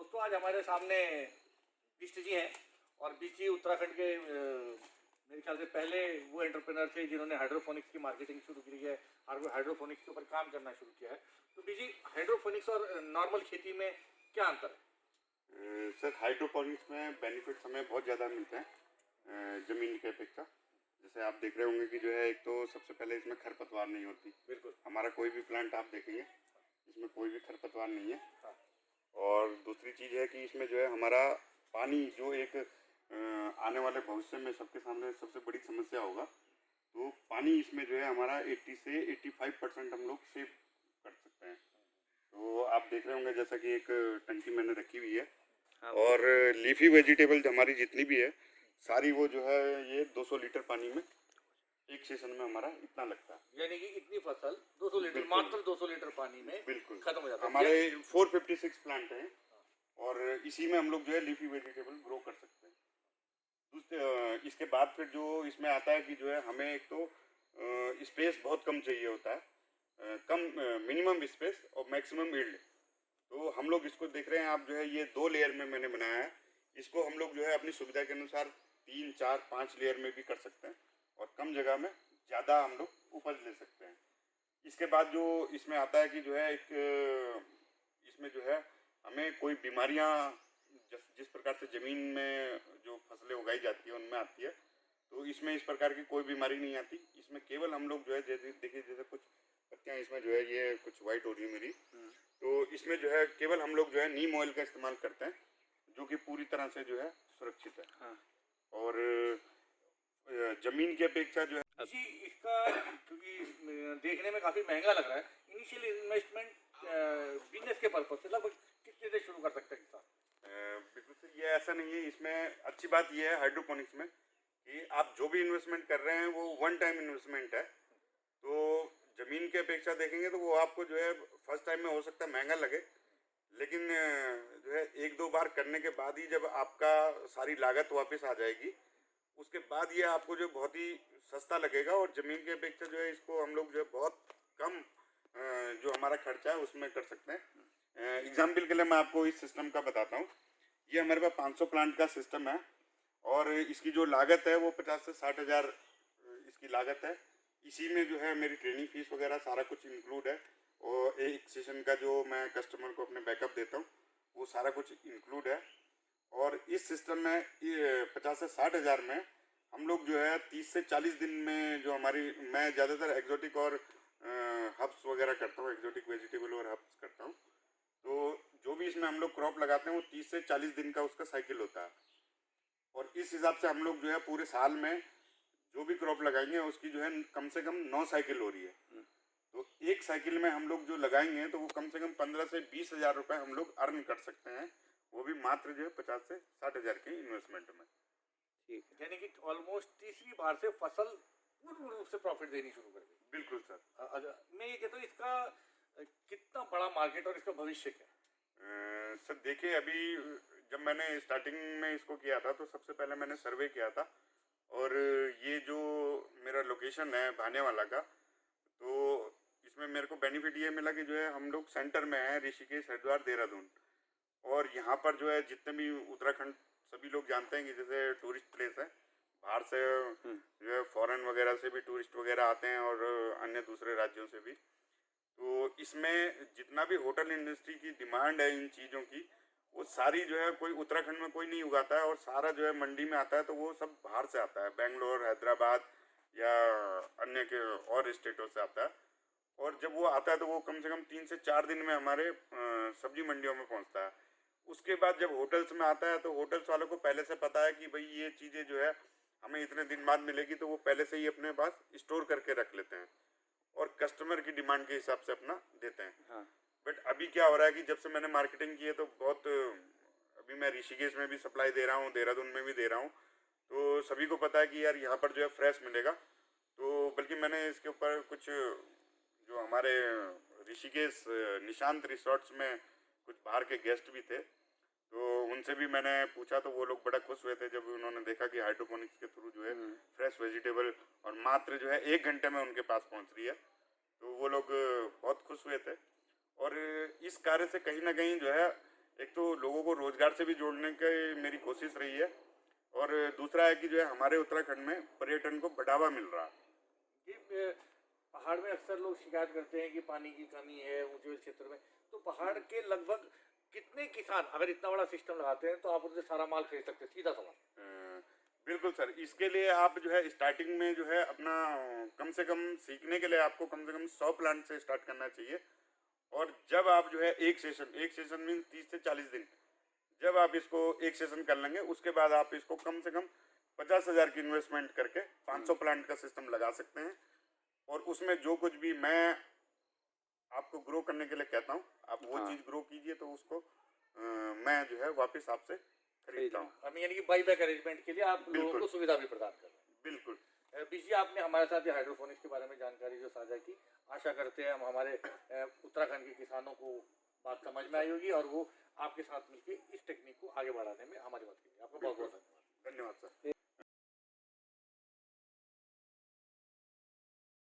दोस्तों आज हमारे सामने बिष्ट जी हैं और बिष्ट जी उत्तराखंड के मेरे ख्याल से पहले वो एंटरप्रेनर थे जिन्होंने हाइड्रोफोनिक्स की मार्केटिंग शुरू की है और हाइड्रोफोनिक्स के ऊपर काम करना शुरू किया है। तो बिष्ट जी हाइड्रोफोनिक्स और नॉर्मल खेती में क्या अंतर है? सर हाइड्रोपोनिक्स में बेनिफिट्स हमें बहुत ज़्यादा मिलते हैं ज़मीन की अपेक्षा। जैसे आप देख रहे होंगे कि जो है एक तो सबसे पहले इसमें खरपतवार नहीं होती। बिल्कुल। हमारा कोई भी प्लांट आप देखेंगे इसमें कोई भी खरपतवार नहीं है। हाँ। और दूसरी चीज़ है कि इसमें जो है हमारा पानी जो एक आने वाले भविष्य में सबके सामने सबसे बड़ी समस्या होगा, तो पानी इसमें जो है हमारा 80 से 85% हम लोग सेव कर सकते हैं। तो आप देख रहे होंगे जैसा कि एक टंकी मैंने रखी हुई है। हाँ। और लीफी वेजिटेबल्स हमारी जितनी भी है सारी वो जो है ये 200 लीटर पानी में एक सीजन में हमारा इतना लगता है। यानी कि इतनी फसल 200 लीटर मात्र 200 लीटर पानी में बिल्कुल खत्म हो जाता है। हमारे 456 प्लांट हैं और इसी में हम लोग जो है लीफी वेजिटेबल ग्रो कर सकते हैं। दूसरे इसके बाद फिर जो इसमें आता है कि जो है हमें एक तो स्पेस बहुत कम चाहिए होता है, मिनिमम स्पेस और मैक्सिमम यील्ड। तो हम लोग इसको देख रहे हैं आप जो है ये 2 लेयर में मैंने बनाया है। इसको हम लोग जो है अपनी सुविधा के अनुसार 3, 4, 5 लेयर में भी कर सकते हैं और कम जगह में ज़्यादा हम लोग उपज ले सकते हैं। इसके बाद जो इसमें आता है कि जो है एक इसमें जो है हमें कोई बीमारियां जिस प्रकार से ज़मीन में जो फसलें उगाई जाती है उनमें आती है, तो इसमें इस प्रकार की कोई बीमारी नहीं आती। इसमें केवल हम लोग जो है जैसे देखिए जैसे कुछ पत्तियाँ इसमें जो है ये कुछ वाइट हो रही है मेरी, तो इसमें जो है केवल हम लोग जो है नीम ऑयल का इस्तेमाल करते हैं जो कि पूरी तरह से जो है सुरक्षित है। हाँ। और जमीन की अपेक्षा जो है जी इसका क्योंकि देखने में काफी महंगा लग रहा है, इनिशियल इन्वेस्टमेंट बिजनेस के पर्पज से लगभग कितने से शुरू कर सकते हैं किसान? बिल्कुल सर ये ऐसा नहीं है। इसमें अच्छी बात ये है हाइड्रोपोनिक्स में कि आप जो भी इन्वेस्टमेंट कर रहे हैं वो वन टाइम इन्वेस्टमेंट है। तो ज़मीन की अपेक्षा देखेंगे तो वो आपको जो है फर्स्ट टाइम में हो सकता है महंगा लगे, लेकिन जो है 1-2 बार करने के बाद ही जब आपका सारी लागत वापस आ जाएगी उसके बाद ये आपको जो बहुत ही सस्ता लगेगा। और ज़मीन की अपेक्षा जो है इसको हम लोग जो है बहुत कम जो हमारा खर्चा है उसमें कर सकते हैं। एग्जाम्पल के लिए मैं आपको इस सिस्टम का बताता हूँ। ये हमारे पास 500 प्लांट का सिस्टम है और इसकी जो लागत है वो 50 से 60 हज़ार इसकी लागत है। इसी में जो है मेरी ट्रेनिंग फीस वगैरह सारा कुछ इंक्लूड है और एक सेशन का जो मैं कस्टमर को अपने बैकअप देता हूँ वो सारा कुछ इंक्लूड है। और इस सिस्टम में 50 से 60 हज़ार में हम लोग जो है 30 से 40 दिन में जो मैं ज़्यादातर एग्जोटिक और हब्स वगैरह करता हूँ, एग्जोटिक वेजिटेबल और हब्स करता हूँ। तो जो भी इसमें हम लोग क्रॉप लगाते हैं वो 30 से 40 दिन का उसका साइकिल होता है और इस हिसाब से हम लोग जो है पूरे साल में जो भी क्रॉप लगाएंगे उसकी जो है कम से कम 9 साइकिल हो रही है। तो एक साइकिल में हम लोग जो लगाएंगे तो वो कम से कम 15 से 20 हज़ार रुपये हम लोग अर्न कर सकते हैं, वो भी मात्र जो है 50 से 60 हज़ार के इन्वेस्टमेंट में। ठीक है, यानी कि ऑलमोस्ट तीसरी बार से फसल पूर्ण रूप से प्रॉफिट देनी शुरू कर दी। बिल्कुल सर। मैं ये कहता हूँ इसका कितना बड़ा मार्केट और इसका भविष्य क्या है? सर देखिए अभी जब मैंने स्टार्टिंग में इसको किया था तो सबसे पहले मैंने सर्वे किया था और ये जो मेरा लोकेशन है भानेवाला का, तो इसमें मेरे को बेनिफिट ये मिला कि जो है हम लोग सेंटर में हैं, ऋषिकेश, हरिद्वार, देहरादून। और यहाँ पर जो है जितने भी उत्तराखंड सभी लोग जानते हैं कि जैसे टूरिस्ट प्लेस है, बाहर से जो है फॉरेन वगैरह से भी टूरिस्ट वगैरह आते हैं और अन्य दूसरे राज्यों से भी। तो इसमें जितना भी होटल इंडस्ट्री की डिमांड है इन चीज़ों की वो सारी जो है कोई उत्तराखंड में कोई नहीं उगाता है और सारा जो है मंडी में आता है, तो वो सब बाहर से आता है, बेंगलोर, हैदराबाद या अन्य के और स्टेटों से आता है। और जब वो आता है तो वो कम से कम 3 से 4 दिन में हमारे सब्जी मंडियों में पहुंचता है। उसके बाद जब होटल्स में आता है तो होटल्स वालों को पहले से पता है कि भाई ये चीज़ें जो है हमें इतने दिन बाद मिलेगी, तो वो पहले से ही अपने पास स्टोर करके रख लेते हैं और कस्टमर की डिमांड के हिसाब से अपना देते हैं। हाँ। बट अभी क्या हो रहा है कि जब से मैंने मार्केटिंग की है तो बहुत अभी मैं ऋषिकेश में भी सप्लाई दे रहा हूँ, देहरादून में भी दे रहा हूँ, तो सभी को पता है कि यार यहाँ पर जो है फ्रेश मिलेगा। तो बल्कि मैंने इसके ऊपर कुछ जो हमारे ऋषिकेश निशांत रिसोर्ट्स में कुछ बाहर के गेस्ट भी थे, तो उनसे भी मैंने पूछा तो वो लोग बड़ा खुश हुए थे जब उन्होंने देखा कि हाइड्रोपोनिक्स के थ्रू जो है फ्रेश वेजिटेबल और मात्र जो है 1 घंटे में उनके पास पहुंच रही है। तो वो लोग बहुत खुश हुए थे और इस कार्य से कहीं ना कहीं जो है एक तो लोगों को रोजगार से भी जोड़ने की मेरी कोशिश रही है, और दूसरा है कि जो है हमारे उत्तराखंड में पर्यटन को बढ़ावा मिल रहा है। ये पहाड़ में अक्सर लोग शिकायत करते हैं कि पानी की कमी है ऊंचे क्षेत्र में, तो पहाड़ के लगभग कितने किसान अगर इतना बड़ा सिस्टम लगाते हैं तो आप उनसे सारा माल खरीद सकते हैं? सीधा सवाल। बिल्कुल सर, इसके लिए आप जो है स्टार्टिंग में जो है अपना कम से कम सीखने के लिए आपको कम से कम 100 प्लांट से स्टार्ट करना चाहिए। और जब आप जो है एक सेशन मीन 30 से 40 दिन, जब आप इसको एक सेशन कर लेंगे उसके बाद आप इसको कम से कम 50,000 की इन्वेस्टमेंट करके 500 प्लांट का सिस्टम लगा सकते हैं। और उसमें जो कुछ भी मैं आपको ग्रो करने के लिए कहता हूँ, आप वो हाँ। चीज़ ग्रो कीजिए, तो उसको मैं जो है वापस आपसे खरीदता हूँ। हम यानी कि बाई बैक अरेंजमेंट के लिए आप लोगों बिल्कुल। को सुविधा भी प्रदान कर रहे हैं। बिल्कुल। बीजी, आपने हमारे साथ ये हाइड्रोपोनिक्स के बारे में जानकारी जो साझा की, आशा करते हैं हम हमारे उत्तराखंड के किसानों को बात समझ में आई होगी और वो आपके साथ मिलकर इस टेक्निक को आगे बढ़ाने में हमारी मदद करेंगे। आपका बहुत बहुत